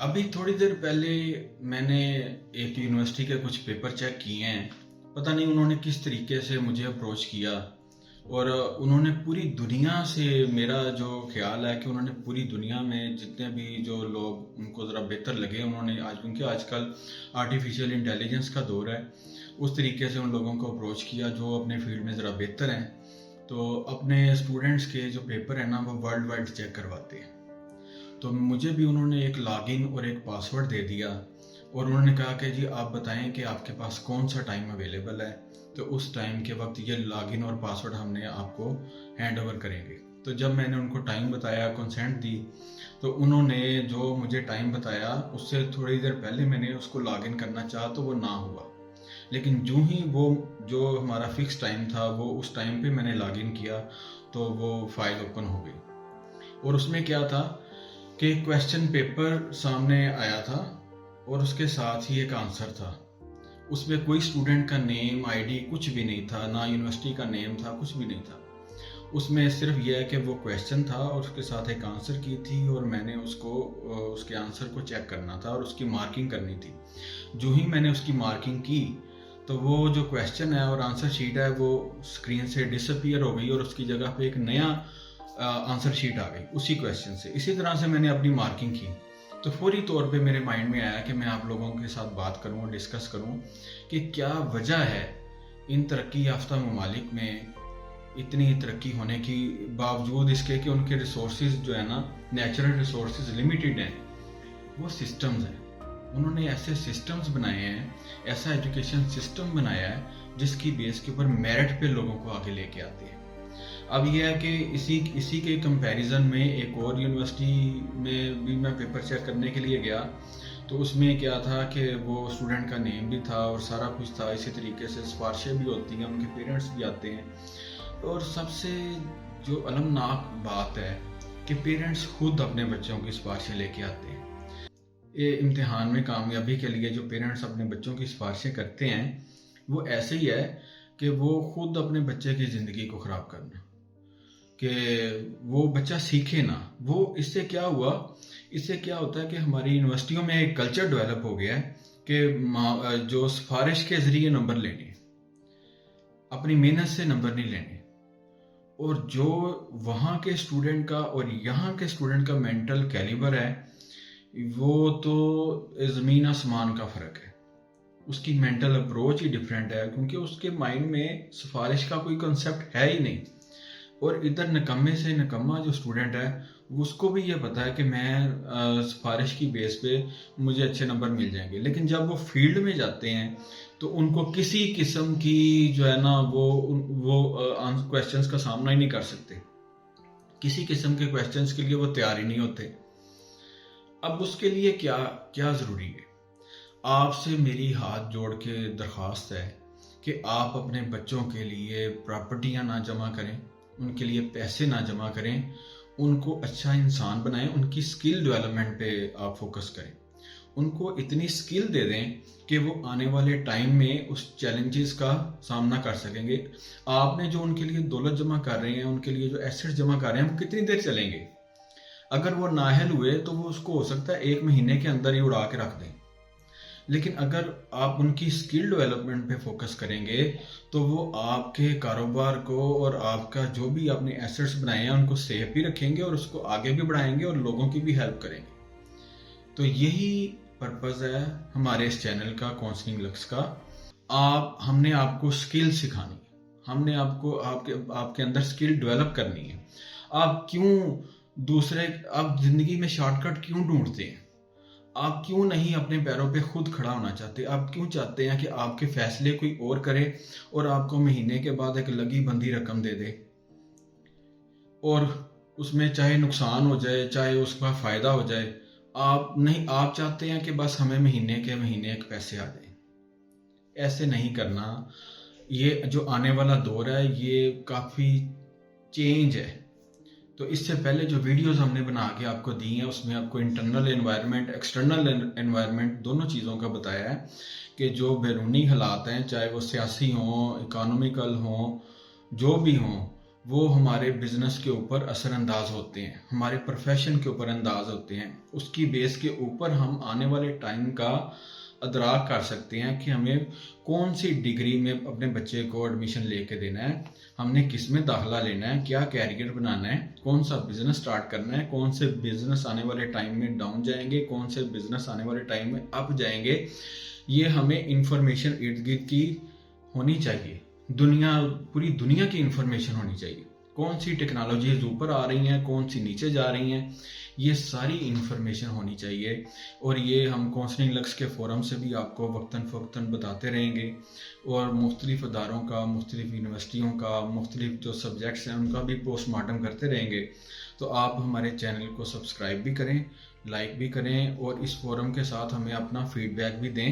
ابھی تھوڑی دیر پہلے میں نے ایک یونیورسٹی کے کچھ پیپر چیک کیے ہیں. پتہ نہیں انہوں نے کس طریقے سے مجھے اپروچ کیا، اور انہوں نے پوری دنیا سے، میرا جو خیال ہے کہ انہوں نے پوری دنیا میں جتنے بھی جو لوگ ان کو ذرا بہتر لگے، انہوں نے کیونکہ آج کل آرٹیفیشیل انٹیلیجنس کا دور ہے، اس طریقے سے ان لوگوں کو اپروچ کیا جو اپنے فیلڈ میں ذرا بہتر ہیں. تو اپنے اسٹوڈنٹس کے جو پیپر ہیں نا وہ ورلڈ وائڈ چیک کرواتے ہیں. تو مجھے بھی انہوں نے ایک لاگ ان اور ایک پاسورڈ دے دیا، اور انہوں نے کہا کہ جی آپ بتائیں کہ آپ کے پاس کون سا ٹائم اویلیبل ہے، تو اس ٹائم کے وقت یہ لاگ ان اور پاسورڈ ہم نے آپ کو ہینڈ اوور کریں گے. تو جب میں نے ان کو ٹائم بتایا، کنسنٹ دی، تو انہوں نے جو مجھے ٹائم بتایا اس سے تھوڑی دیر پہلے میں نے اس کو لاگ ان کرنا چاہا تو وہ نہ ہوا. لیکن جو ہی وہ جو ہمارا فکس ٹائم تھا وہ اس ٹائم پہ میں نے لاگ ان کیا تو وہ فائل اوپن ہو گئی. اور اس میں کیا تھا کہ کویسچن پیپر سامنے آیا تھا اور اس کے ساتھ ہی ایک آنسر تھا. اس میں کوئی اسٹوڈنٹ کا نیم، آئی ڈی کچھ بھی نہیں تھا، نہ یونیورسٹی کا نیم تھا، کچھ بھی نہیں تھا. اس میں صرف یہ ہے کہ وہ کویسچن تھا اور اس کے ساتھ ایک آنسر کی تھی، اور میں نے اس کے آنسر کو چیک کرنا تھا اور اس کی مارکنگ کرنی تھی. جو ہی میں نے اس کی مارکنگ کی تو وہ جو کویسچن ہے اور آنسر شیٹ ہے وہ اسکرین سے ڈس اپیئر ہو گئی، اور اس کی جگہ پہ ایک نیا آنسر شیٹ آ گئی اسی کویسچن سے. اسی طرح سے میں نے اپنی مارکنگ کی تو فوری طور پہ میرے مائنڈ میں آیا کہ میں آپ لوگوں کے ساتھ بات کروں اور ڈسکس کروں کہ کیا وجہ ہے ان ترقی یافتہ ممالک میں اتنی ترقی ہونے کی باوجود اس کے کہ ان کے ریسورسز جو ہے نا، نیچرل ریسورسز لمیٹڈ ہیں. وہ سسٹمز ہیں، انہوں نے ایسے سسٹمز بنائے ہیں، ایسا ایجوکیشن سسٹم بنایا ہے جس کی بیس کے اوپر میرٹ پہ لوگوں کو آگے لے کے آتے ہیں. اب یہ ہے کہ اسی کے کمپیریزن میں ایک اور یونیورسٹی میں بھی میں پیپر چیک کرنے کے لیے گیا تو اس میں کیا تھا کہ وہ اسٹوڈنٹ کا نیم بھی تھا اور سارا کچھ تھا. اسی طریقے سے سفارشیں بھی ہوتی ہیں، ان کے پیرنٹس بھی آتے ہیں. اور سب سے جو المناک بات ہے کہ پیرنٹس خود اپنے بچوں کی سفارشیں لے کے آتے ہیں. یہ امتحان میں کامیابی کے لیے جو پیرنٹس اپنے بچوں کی سفارشیں کرتے ہیں وہ ایسے ہی ہے کہ وہ خود اپنے بچے کی زندگی کو خراب کرنا، کہ وہ بچہ سیکھے نا. وہ اس سے کیا ہوا، اس سے کیا ہوتا ہے کہ ہماری یونیورسٹیوں میں ایک کلچر ڈیولپ ہو گیا ہے کہ جو سفارش کے ذریعے نمبر لینے، اپنی محنت سے نمبر نہیں لینے. اور جو وہاں کے اسٹوڈنٹ کا اور یہاں کے اسٹوڈنٹ کا مینٹل کیلیبر ہے وہ تو زمین آسمان کا فرق ہے. اس کی مینٹل اپروچ ہی ڈفرینٹ ہے، کیونکہ اس کے مائنڈ میں سفارش کا کوئی کنسیپٹ ہے ہی نہیں. اور ادھر نکمے سے نکما جو اسٹوڈنٹ ہے اس کو بھی یہ پتا ہے کہ میں سفارش کی بیس پہ مجھے اچھے نمبر مل جائیں گے. لیکن جب وہ فیلڈ میں جاتے ہیں تو ان کو کسی قسم کی جو ہے نا وہ کویسچنز کا سامنا ہی نہیں کر سکتے. کسی قسم کے کویسچنز کے لیے وہ تیار ہی نہیں ہوتے. اب اس کے لیے کیا ضروری ہے؟ آپ سے میری ہاتھ جوڑ کے درخواست ہے کہ آپ اپنے بچوں کے لیے پراپرٹیاں نہ جمع کریں، ان کے لیے پیسے نہ جمع کریں، ان کو اچھا انسان بنائیں. ان کی سکل ڈیولپمنٹ پہ آپ فوکس کریں. ان کو اتنی سکل دے دیں کہ وہ آنے والے ٹائم میں اس چیلنجز کا سامنا کر سکیں گے. آپ نے جو ان کے لیے دولت جمع کر رہے ہیں، ان کے لیے جو ایسٹ جمع کر رہے ہیں، وہ کتنی دیر چلیں گے؟ اگر وہ نااہل ہوئے تو وہ اس کو ہو سکتا ہے 1 مہینے کے اندر ہی اڑا کے رکھ دیں. لیکن اگر آپ ان کی سکل ڈیولپمنٹ پہ فوکس کریں گے تو وہ آپ کے کاروبار کو اور آپ کا جو بھی آپ نے ایسٹس بنائے ہیں ان کو سیف بھی رکھیں گے اور اس کو آگے بھی بڑھائیں گے اور لوگوں کی بھی ہیلپ کریں گے. تو یہی پرپز ہے ہمارے اس چینل کا، کاؤنسلنگ لکس کا. ہم نے آپ کو سکل سکھانی ہے، ہم نے آپ کے اندر سکل ڈیولپ کرنی ہے. آپ زندگی میں شارٹ کٹ کیوں ڈھونڈتے ہیں؟ آپ کیوں نہیں اپنے پیروں پہ خود کھڑا ہونا چاہتے؟ آپ کیوں چاہتے ہیں کہ آپ کے فیصلے کوئی اور کرے اور آپ کو مہینے کے بعد ایک لگی بندی رقم دے دے، اور اس میں چاہے نقصان ہو جائے چاہے اس کا فائدہ ہو جائے؟ آپ چاہتے ہیں کہ بس ہمیں مہینے کے مہینے ایک پیسے آ جائیں. ایسے نہیں کرنا. یہ جو آنے والا دور ہے یہ کافی چینج ہے. تو اس سے پہلے جو ویڈیوز ہم نے بنا کے آپ کو دی ہیں اس میں آپ کو انٹرنل انوائرمنٹ، ایکسٹرنل انوائرمنٹ دونوں چیزوں کا بتایا ہے کہ جو بیرونی حالات ہیں، چاہے وہ سیاسی ہوں، اکانومیکل ہوں، جو بھی ہوں، وہ ہمارے بزنس کے اوپر اثر انداز ہوتے ہیں، ہمارے پروفیشن کے اوپر انداز ہوتے ہیں. اس کی بیس کے اوپر ہم آنے والے ٹائم کا ادراک کر سکتے ہیں کہ ہمیں کون سی ڈگری میں اپنے بچے کو ایڈمیشن لے کے دینا ہے، ہم نے کس میں داخلہ لینا ہے، کیا کیریئر بنانا ہے، کون سا بزنس سٹارٹ کرنا ہے، کون سے بزنس آنے والے ٹائم میں ڈاؤن جائیں گے، کون سے بزنس آنے والے ٹائم میں اپ جائیں گے. یہ ہمیں انفارمیشن ارد گرد کی ہونی چاہیے، پوری دنیا کی انفارمیشن ہونی چاہیے. کون سی ٹیکنالوجیز اوپر آ رہی ہیں، کون سی نیچے جا رہی ہیں، یہ ساری انفارمیشن ہونی چاہیے. اور یہ ہم کونسلنگ لکس کے فورم سے بھی آپ کو وقتاً فوقتاً بتاتے رہیں گے، اور مختلف اداروں کا، مختلف یونیورسٹیوں کا، مختلف جو سبجیکٹس ہیں ان کا بھی پوسٹ مارٹم کرتے رہیں گے. تو آپ ہمارے چینل کو سبسکرائب بھی کریں، لائک بھی کریں، اور اس فورم کے ساتھ ہمیں اپنا فیڈ بیک بھی دیں.